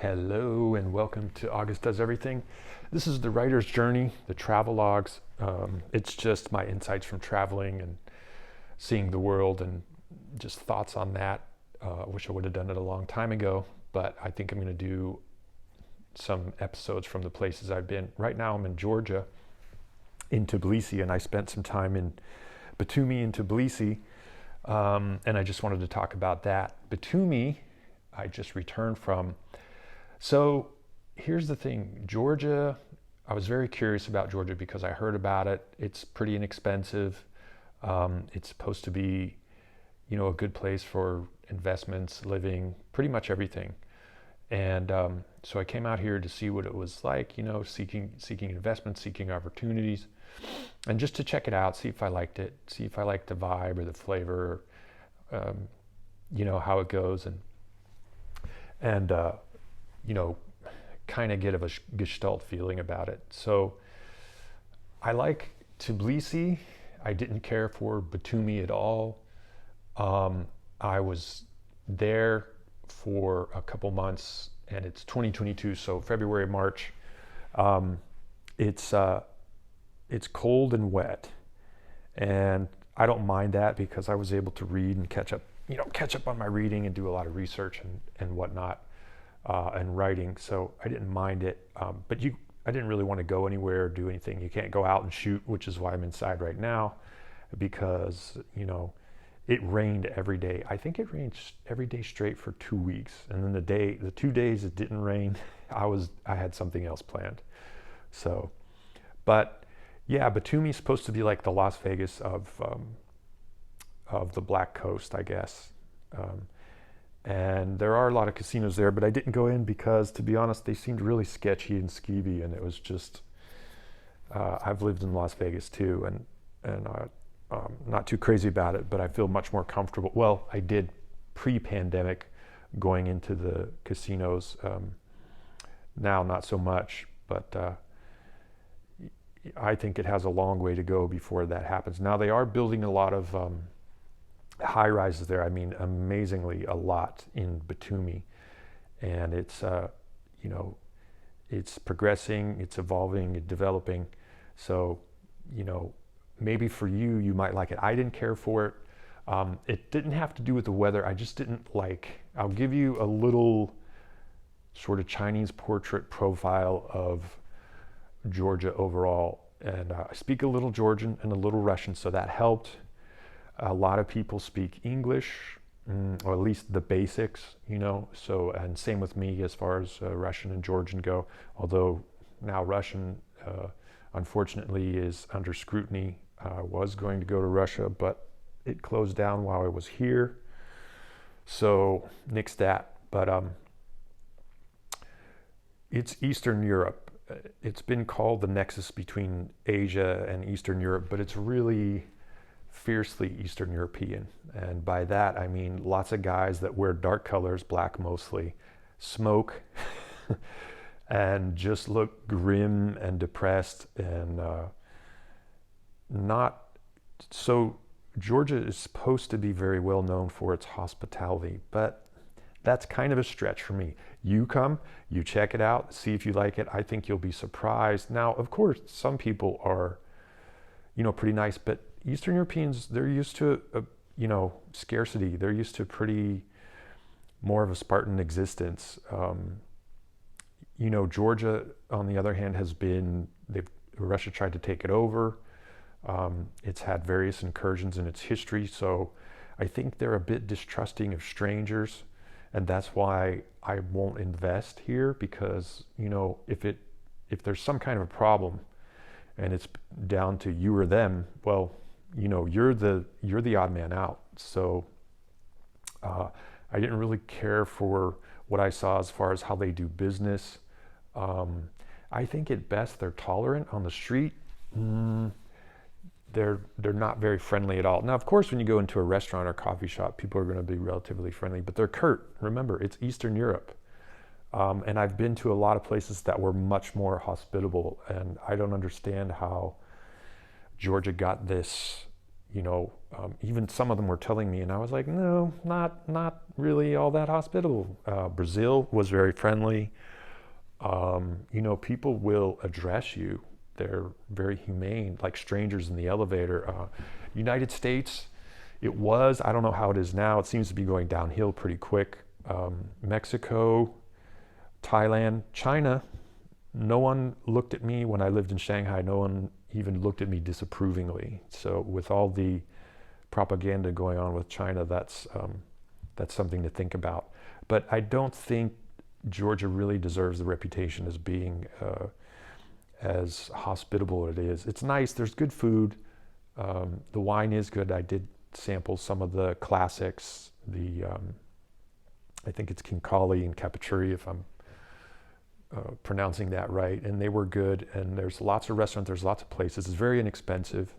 Hello and welcome to August Does Everything. This is the writer's journey, the travel logs. It's just my insights from traveling and seeing the world and just thoughts on that. I wish I would have done it a long time ago, but I think I'm going to do some episodes from the places I've been. Right now I'm in Georgia, in Tbilisi, and I spent some time in Batumi in Tbilisi, and I just wanted to talk about that. Batumi, I just returned from. So here's the thing, Georgia, I was very curious about Georgia because I heard about it. It's pretty inexpensive. It's supposed to be, a good place for investments, living, pretty much everything. And so I came out here to see what it was like, seeking investments, seeking opportunities, and just to check it out, see if I liked it, see if I liked the vibe or the flavor, how it goes, and kind of get of a gestalt feeling about it. So I like Tbilisi. I didn't care for Batumi at all. I was there for a couple months, and it's 2022, so February, March. It's cold and wet, and I don't mind that because I was able to read and catch up on my reading and do a lot of research and whatnot, and writing. So I didn't mind it, but I didn't really want to go anywhere or do anything. You can't go out and shoot, which is why I'm inside right now, because it rained every day. I think it rained every day straight for 2 weeks, and then the 2 days it didn't rain, I had something else planned. So, but yeah, Batumi's supposed to be like the Las Vegas of the Black Coast, I guess. And there are a lot of casinos there, but I didn't go in because, to be honest, they seemed really sketchy and skeevy, and it was just, I've lived in Las Vegas too, and not too crazy about it, but I feel much more comfortable. Well, I did pre-pandemic going into the casinos. Now, not so much, but I think it has a long way to go before that happens. Now, they are building a lot of high rises there. I mean, amazingly a lot in Batumi, and it's it's progressing, it's evolving, it's developing. So maybe for you might like it. I didn't care for it. It didn't have to do with the weather. I just didn't like. I'll give you a little sort of Chinese portrait profile of Georgia overall, and I speak a little Georgian and a little Russian, so that helped. A lot of people speak English, or at least the basics, so, and same with me as far as Russian and Georgian go, although now Russian, unfortunately, is under scrutiny. I was going to go to Russia, but it closed down while I was here, so nix that. But it's Eastern Europe. It's been called the nexus between Asia and Eastern Europe, but it's really fiercely Eastern European. And by that, I mean lots of guys that wear dark colors, black mostly, smoke, and just look grim and depressed, and not so. Georgia is supposed to be very well known for its hospitality, but that's kind of a stretch for me. You come, you check it out, see if you like it. I think you'll be surprised. Now, of course, some people are, pretty nice, but Eastern Europeans, they're used to, scarcity. They're used to pretty more of a Spartan existence. Georgia, on the other hand, Russia tried to take it over. It's had various incursions in its history, so I think they're a bit distrusting of strangers, and that's why I won't invest here, because if there's some kind of a problem and it's down to you or them, well, you're the odd man out. So I didn't really care for what I saw as far as how they do business. I think at best they're tolerant on the street. They're not very friendly at all. Now, of course, when you go into a restaurant or coffee shop, people are going to be relatively friendly, but they're curt. Remember, it's Eastern Europe. And I've been to a lot of places that were much more hospitable, and I don't understand how Georgia got this, Even some of them were telling me, and I was like, no, not really all that hospitable. Brazil was very friendly. People will address you. They're very humane, like strangers in the elevator. United States, I don't know how it is now. It seems to be going downhill pretty quick. Mexico, Thailand, China, no one looked at me when I lived in Shanghai. No one even looked at me disapprovingly. So with all the propaganda going on with China, that's something to think about. But I don't think Georgia really deserves the reputation as being as hospitable as it is. It's nice. There's good food. The wine is good. I did sample some of the classics. I think it's Kinkali and Capachuri, if I'm pronouncing that right, and they were good. And there's lots of restaurants, there's lots of places. It's very inexpensive.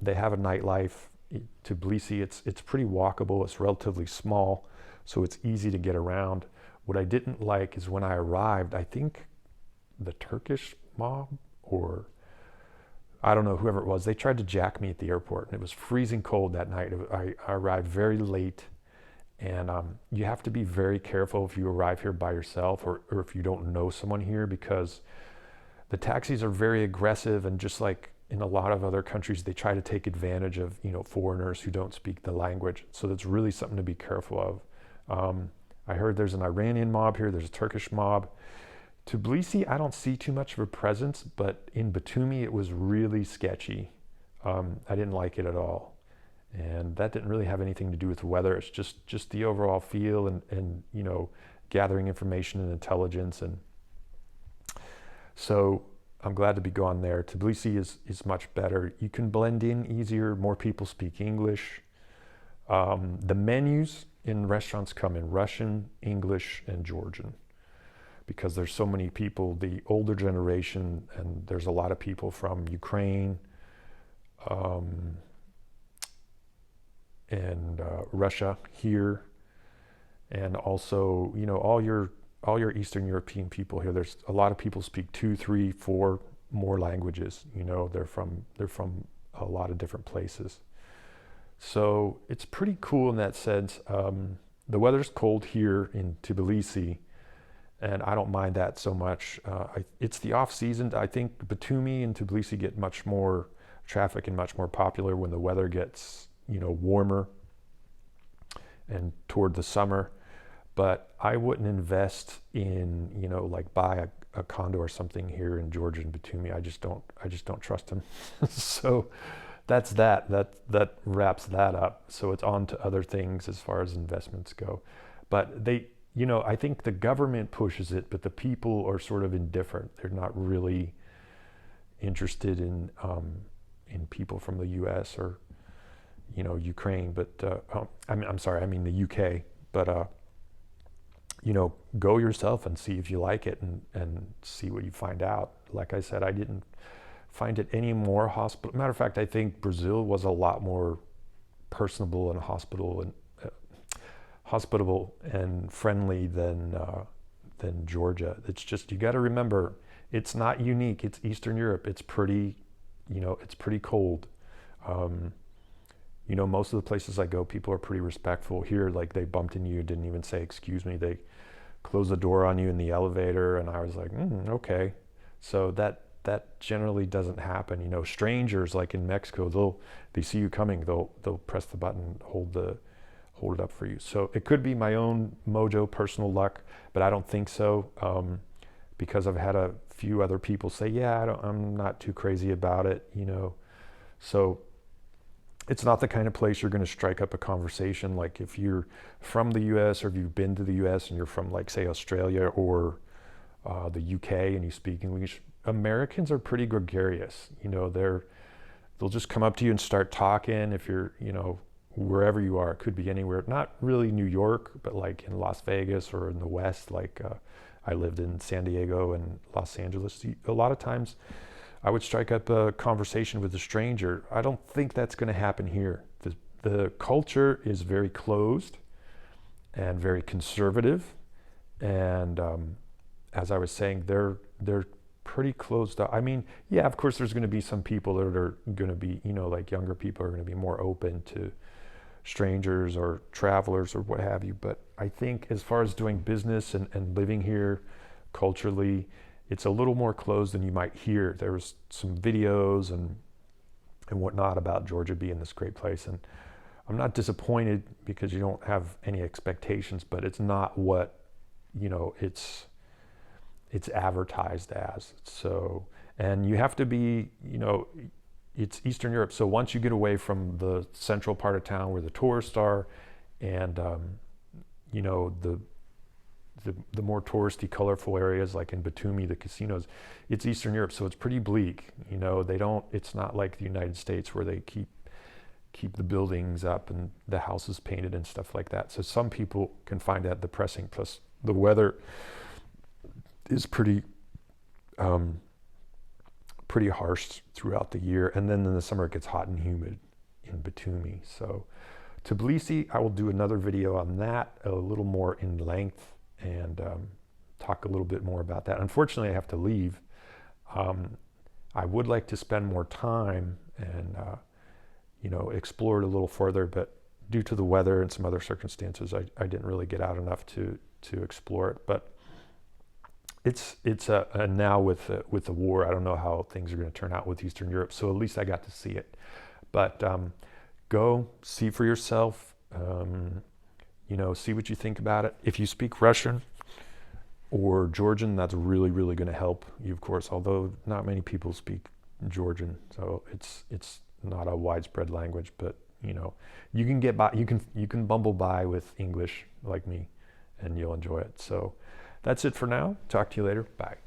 They have a nightlife. Tbilisi, it's pretty walkable. It's relatively small, so it's easy to get around. What I didn't like is when I arrived, I think the Turkish mob, or I don't know, whoever it was, they tried to jack me at the airport, and it was freezing cold that night. I arrived very late. And you have to be very careful if you arrive here by yourself, or if you don't know someone here, because the taxis are very aggressive, and just like in a lot of other countries, they try to take advantage of foreigners who don't speak the language. So that's really something to be careful of. I heard there's an Iranian mob here, there's a Turkish mob. Tbilisi, I don't see too much of a presence, but in Batumi it was really sketchy. I didn't like it at all. And that didn't really have anything to do with the weather. It's just the overall feel, and gathering information and intelligence. And so I'm glad to be gone there. Tbilisi is much better. You can blend in easier. More people speak English. The menus in restaurants come in Russian, English, and Georgian, because there's so many people, the older generation, and there's a lot of people from Ukraine, and Russia here, and also all your Eastern European people here. There's a lot of people speak 2, 3, 4 more languages. They're from a lot of different places. So it's pretty cool in that sense. The weather's cold here in Tbilisi, and I don't mind that so much. It's the off season. I think Batumi and Tbilisi get much more traffic and much more popular when the weather gets warmer and toward the summer. But I wouldn't invest in like buy a condo or something here in Georgia and Batumi. I just don't trust them. So that's that wraps that up. So it's on to other things as far as investments go. But I think the government pushes it, but the people are sort of indifferent. They're not really interested in people from the U.S. or Ukraine, but I'm sorry, I mean the UK. But go yourself and see if you like it, and see what you find out. Like I said, I didn't find it any more hospitable. Matter of fact, I think Brazil was a lot more personable and hospitable and friendly than Georgia. It's just, you got to remember, it's not unique. It's Eastern Europe. It's pretty cold. Most of the places I go, people are pretty respectful. Here, like, they bumped into you, didn't even say excuse me. They closed the door on you in the elevator, and I was like, okay. So that generally doesn't happen. Strangers, like in Mexico, they see you coming, they'll press the button, hold it up for you. So it could be my own mojo, personal luck, but I don't think so, because I've had a few other people say, yeah, I'm not too crazy about it, So it's not the kind of place you're going to strike up a conversation. Like if you're from the U.S. or if you've been to the U.S. and you're from, like, say, Australia or the U.K. and you speak English, Americans are pretty gregarious. They'll just come up to you and start talking. If you're, wherever you are, it could be anywhere. Not really New York, but like in Las Vegas or in the West. Like I lived in San Diego and Los Angeles. A lot of times I would strike up a conversation with a stranger. I don't think that's going to happen here. The culture is very closed and very conservative, and as I was saying, they're pretty closed up. I mean, yeah, of course, there's going to be some people that are going to be, like younger people are going to be more open to strangers or travelers or what have you. But I think as far as doing business and living here culturally, it's a little more closed than you might hear. There's some videos and whatnot about Georgia being this great place. And I'm not disappointed because you don't have any expectations, but it's not what, it's advertised as. So, and you have to be, it's Eastern Europe. So once you get away from the central part of town where the tourists are, and the more touristy, colorful areas like in Batumi, the casinos, it's Eastern Europe. So it's pretty bleak. It's not like the United States where they keep the buildings up and the houses painted and stuff like that. So some people can find that depressing. Plus the weather is pretty harsh throughout the year, and then in the summer it gets hot and humid in Batumi. So Tbilisi, I will do another video on that, a little more in length, and talk a little bit more about that. Unfortunately, I have to leave. I would like to spend more time and explore it a little further, but due to the weather and some other circumstances, I didn't really get out enough to explore it. But it's now with the war, I don't know how things are going to turn out with Eastern Europe. So at least I got to see it. But go see for yourself. See what you think about it. If you speak Russian or Georgian, that's really, really going to help you, of course. Although not many people speak Georgian, so it's not a widespread language. But you can get by. You can bumble by with English like me, and you'll enjoy it. So that's it for now. Talk to you later. Bye.